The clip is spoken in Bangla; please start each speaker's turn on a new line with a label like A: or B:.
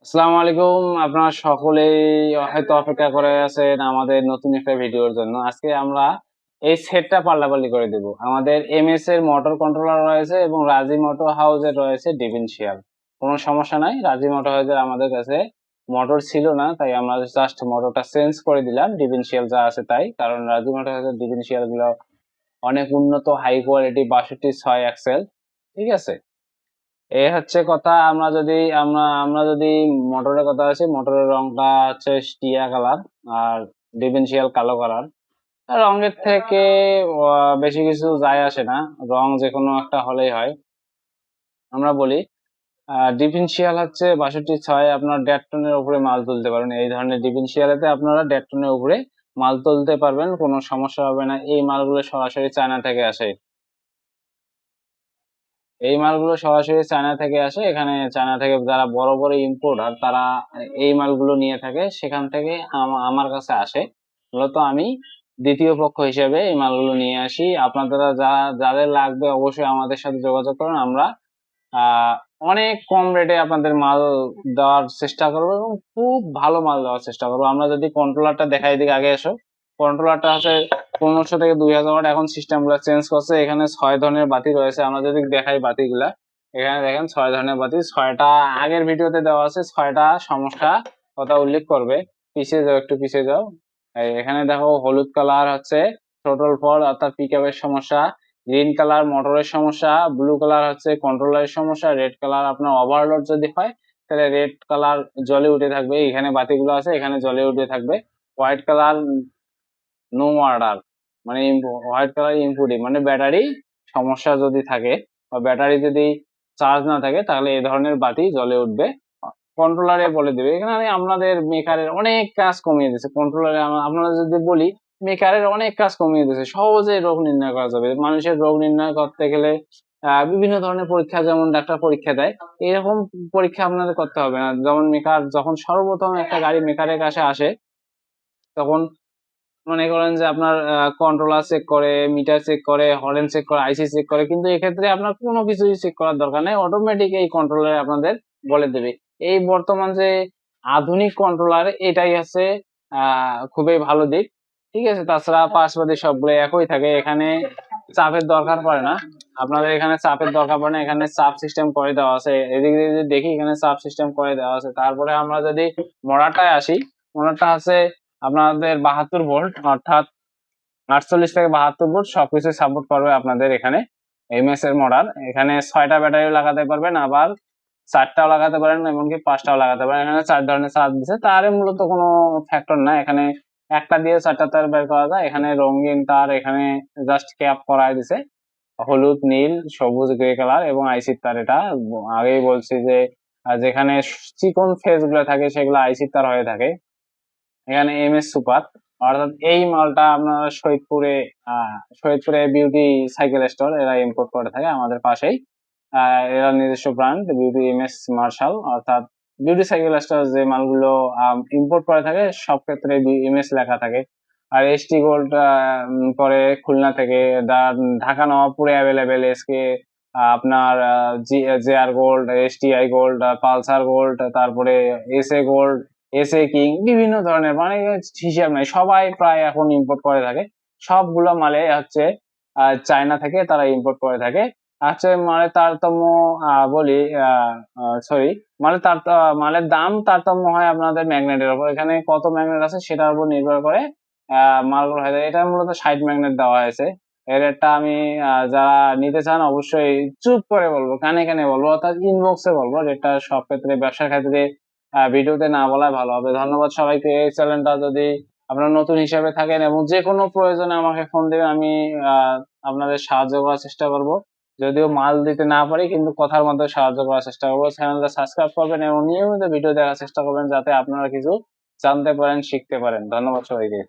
A: আসসালামু আলাইকুম। আপনারা সকলেই হয়তো অপেক্ষা করে আছেন আমাদের নতুন একটা ভিডিওর জন্য। আজকে আমরা এই সেটটা পাল্টাপাল্টি করে দেব। আমাদের এমএস এর মোটর কন্ট্রোলার রয়েছে এবং রাজি মোটর হাউসের রয়েছে ডিফারেনশিয়াল। কোনো সমস্যা নাই। রাজি মোটর হাউসের আমাদের কাছে মোটর ছিল না, তাই আমরা জাস্ট মোটরটা চেঞ্জ করে দিলাম। ডিফারেনশিয়াল যা আছে তাই, কারণ রাজি মোটর হাউসের ডিফারেনশিয়াল গুলো অনেক উন্নত, হাই কোয়ালিটি 62/6 অ্যাক্সেল। ঠিক আছে, এ হচ্ছে কথা। আমরা যদি মোটরের কথা আছে, মোটরের রংটা হচ্ছে টিয়া কালার আর ডিফারেনশিয়াল কালো কালার। রঙের থেকে বেশি কিছু যায় আসে না, রং যে কোনো একটা হলেই হয়। আমরা বলি ডিফারেনশিয়াল হচ্ছে 62/6, আপনার 1.5 টনের উপরে মাল তুলতে পারবেন। এই ধরনের ডিফারেনশিয়ালেতে আপনারা 1.5 টনের উপরে মাল তুলতে পারবেন, কোনো সমস্যা হবে না। এই মালগুলো সরাসরি চায়না থেকে আসে। এই মালগুলো সরাসরি চায়না থেকে আসে। এখানে চায়না থেকে যারা বড় বড় ইম্পোর্টার তারা এই মালগুলো নিয়ে থাকে, সেখান থেকে আমার কাছে আসে। মূলত আমি দ্বিতীয় পক্ষ হিসেবে এই মালগুলো নিয়ে আসি। আপনারা যাদের লাগবে অবশ্যই আমাদের সাথে যোগাযোগ করুন। আমরা আহ অনেক কম রেটে আপনাদের মাল দেওয়ার চেষ্টা করবো এবং খুব ভালো মাল দেওয়ার চেষ্টা করবো। আমরা যদি কন্ট্রোলারটা দেখাই, দিকে আগে এসো। কন্ট্রোলারটা হচ্ছে 1500 থেকে 2000 ওয়াট। এখন সিস্টেম গুলো চেঞ্জ করছে। এখানে 6 ধরনের বাতি রয়েছে। আমরা যদি দেখাই বাতিগুলা, এখানে দেখেন 6 ধরনের বাতি। 6টা আগের ভিডিওতে দেওয়া আছে। 6টা সমস্যা কথা উল্লেখ করবে। পিছিয়ে যাও, একটু পিছিয়ে যাও। এখানে দেখো, হলুদ কালার হচ্ছে থ্রোটল ফল্ট অর্থাৎ পিকআপের সমস্যা, গ্রিন কালার মোটরের সমস্যা, ব্লু কালার হচ্ছে কন্ট্রোলারের সমস্যা, রেড কালার আপনার ওভারলোড যদি হয় তাহলে রেড কালার জ্বলে উঠে থাকবে। এখানে বাতিগুলো আছে, এখানে জ্বলে উঠে থাকবে। হোয়াইট কালার নো অর্ডার, মানে হোয়াইট কালার ইনপুট, মানে ব্যাটারি সমস্যা যদি থাকে বা ব্যাটারি যদি চার্জ না থাকে তাহলে এই ধরনের বাতি জ্বলে উঠবে। কন্ট্রোলারে বলে দেবে। এখানে আপনাদের মেকারের অনেক কাজ কমিয়ে দিয়েছে কন্ট্রোলারে। আপনারা যদি বলি, মেকারের অনেক কাজ কমিয়ে দিয়েছে। সহজে রোগ নির্ণয় করা যাবে। মানুষের রোগ নির্ণয় করতে গেলে বিভিন্ন ধরনের পরীক্ষা, যেমন ডাক্তার পরীক্ষা দেয়, এরকম পরীক্ষা আপনাদের করতে হবে না। যেমন মেকার যখন সর্বপ্রথম একটা গাড়ি মেকারের কাছে আসে, তখন মনে করেন যে আপনার কন্ট্রোলার চেক করে, মিটার চেক করে, হরেন চেক করে, আইসি চেক করে, কিন্তু এক্ষেত্রে আপনার কোনো কিছুই চেক করার দরকার নেই। অটোমেটিক এই কন্ট্রোলার আপনাদের বলে দেবে। এই বর্তমান যে আধুনিক কন্ট্রোলার, এটাই হচ্ছে খুবই ভালো দিক। ঠিক আছে, তাছাড়া পাশাপাশি সবগুলো একই থাকে। এখানে চাপের দরকার পড়ে না। আপনাদের এখানে চাপের দরকার পড়ে না, এখানে চাপ সিস্টেম করে দেওয়া আছে। এদিকে যদি দেখি, এখানে চাপ সিস্টেম করে দেওয়া আছে। তারপরে আমরা যদি মোটরটায় আসি, মোটরটা আছে আপনাদের 72 ভোল্ট, অর্থাৎ 48 থেকে 72 ভোল্ট সবকিছু সাপোর্ট করবে আপনাদের এখানে। এমএস এর মোটর, এখানে 6টা ব্যাটারিও লাগাতে পারবেন, আবার 4টাও লাগাতে পারেন, এমনকি 5টাও লাগাতে পারেন। এখানে 4 ধরনের চার্জ দিচ্ছে। তার মূলত কোনো ফ্যাক্টর না, এখানে একটা দিয়ে 4টা তার বের করা যায়। এখানে রঙিন তার, এখানে জাস্ট ক্যাপ করায় দিছে হলুদ, নীল, সবুজ, গ্রে কালার এবং আইসির তার। এটা আগেই বলছি যে যেখানে চিকন ফেজ গুলো থাকে সেগুলো আইসির তার হয়ে থাকে। এখানে এমএস সুপার, অর্থাৎ এই মালটা আপনারা শহীদপুরে বিউটি সাইকেল স্টোর এরা ইম্পোর্ট করে থাকে আমাদের পাশেই। এরা নিজস্ব ব্র্যান্ড বিউটি এমএস মার্শাল, অর্থাৎ বিউটি সাইকেল স্টোর যে মালগুলো ইম্পোর্ট করে থাকে সব ক্ষেত্রে এমএস লেখা থাকে। আর এসটি গোল্ড করে খুলনা থেকে, ঢাকা নবাবপুরে অ্যাভেলেবেল। এসকে আপনার J R gold, STI gold, Pulsar gold, তারপরে এসএ গোল্ড, এসএ কিং, বিভিন্ন ধরনের, মানে হিসাব নাই, সবাই প্রায় এখন ইম্পোর্ট করে থাকে। সবগুলো মালে হচ্ছে চায়না থেকে তারা ইম্পোর্ট করে থাকে। হচ্ছে মালের তারতম্য, বলি সরি, মালের দাম তারতম্য হয় আপনাদের ম্যাগনেটের উপর। এখানে কত ম্যাগনেট আছে সেটার উপর নির্ভর করে মালগুলো হয়ে যায়। এটা মূলত 60 ম্যাগনেট দেওয়া হয়েছে। এর রেটটা আমি যারা নিতে চান অবশ্যই চুপ করে বলবো, কানে কানে বলবো, অর্থাৎ ইনবক্সে বলবো। রেটটা সব ক্ষেত্রে, ব্যবসার ক্ষেত্রে ভিডিওতে না বলাই ভালো হবে। ধন্যবাদ সবাইকে। এই চ্যানেলটা যদি আপনারা নতুন হিসেবে থাকেন এবং যে কোনো প্রয়োজনে আমাকে ফোন দেবেন, আমি আপনাদের সাহায্য করার চেষ্টা করব। যদিও মাল দিতে না পারি, কিন্তু কথার মধ্যে সাহায্য করার চেষ্টা করবো। চ্যানেলটা সাবস্ক্রাইব করবেন এবং নিয়মিত ভিডিও দেখার চেষ্টা করবেন, যাতে আপনারা কিছু জানতে পারেন, শিখতে পারেন। ধন্যবাদ সবাইকে।